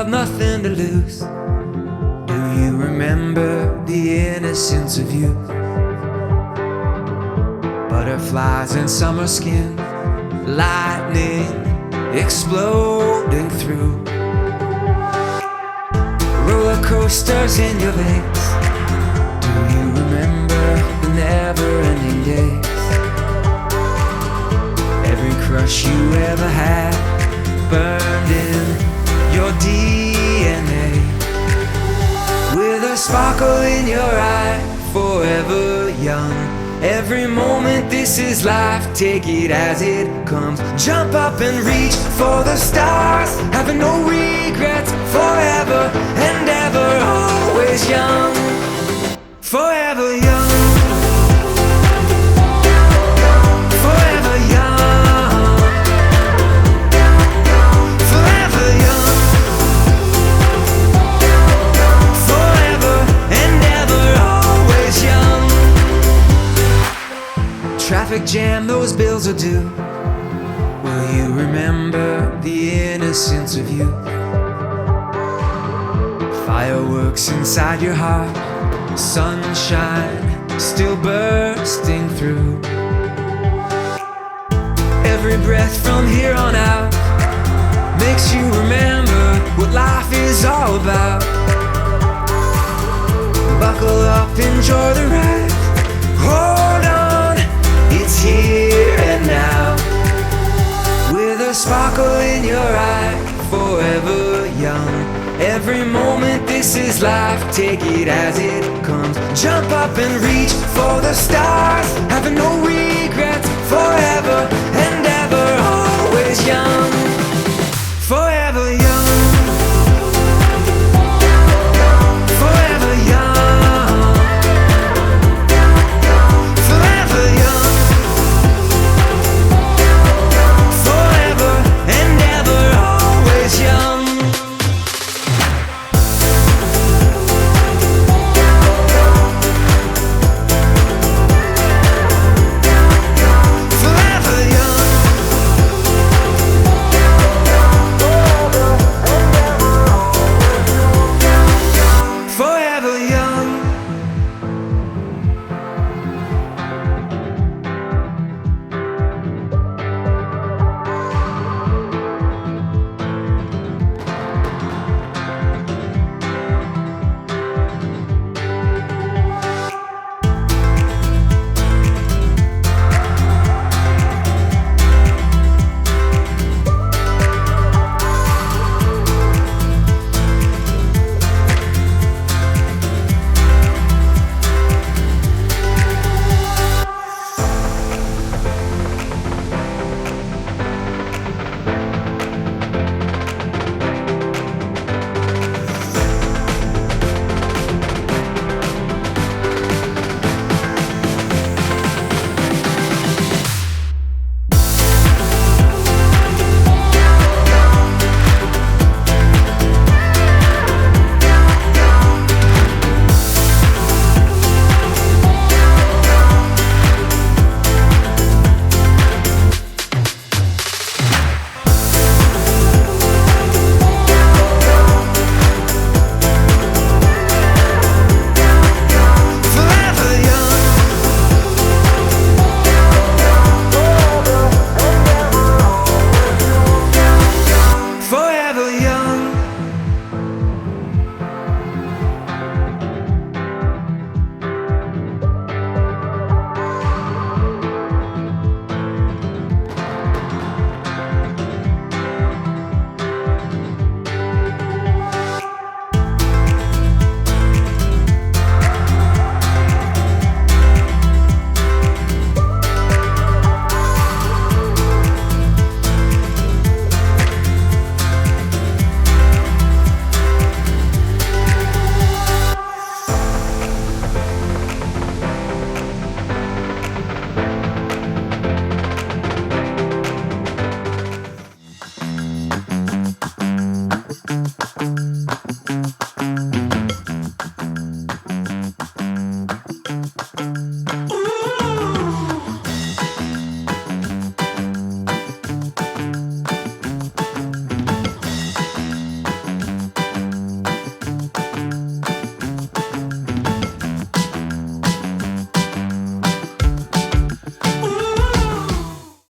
wild, nothing to lose. Do you remember the innocence of youth? Butterflies in summer skin, lightning exploding through, roller coasters in your veins. Do you remember the never-ending days? Every crush you ever had burned in your DNA, with a sparkle in your eye, forever young. Every moment, this is life, take it as it comes. Jump up and reach for the stars, having no regrets, forever and ever, always young, forever young, forever young, forever young, forever and ever, always young. Traffic jam, those bills are due. Will you remember the innocence of youth? Fireworks inside your heart, sunshine still bursting through. Every breath from here on out makes you remember what life is all about. Buckle up, enjoy the ride, hold on, it's here and now, with a sparkle in your eye, forever young. Every moment, this is life, take it as it comes. Jump up and reach for the stars, having no regrets, forever and ever, always young.